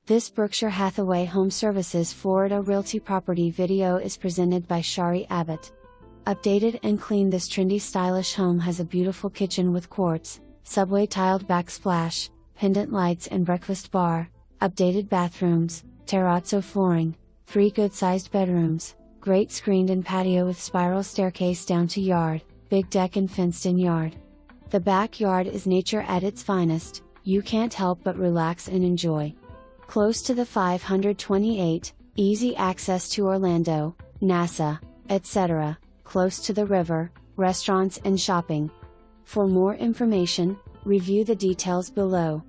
This Berkshire Hathaway HomeServices Florida Realty property video is presented by Shari Abbott. Updated and clean, this trendy stylish home has a beautiful kitchen with quartz, subway tiled backsplash, pendant lights and breakfast bar, updated bathrooms, terrazzo flooring, 3 good-sized bedrooms, great screened-in patio with spiral staircase down to yard, big deck and fenced-in yard. The backyard is nature at its finest. You can't help but relax and enjoy. Close to the 528, easy access to Orlando, NASA, etc., close to the river, restaurants and shopping. For more information, review the details below.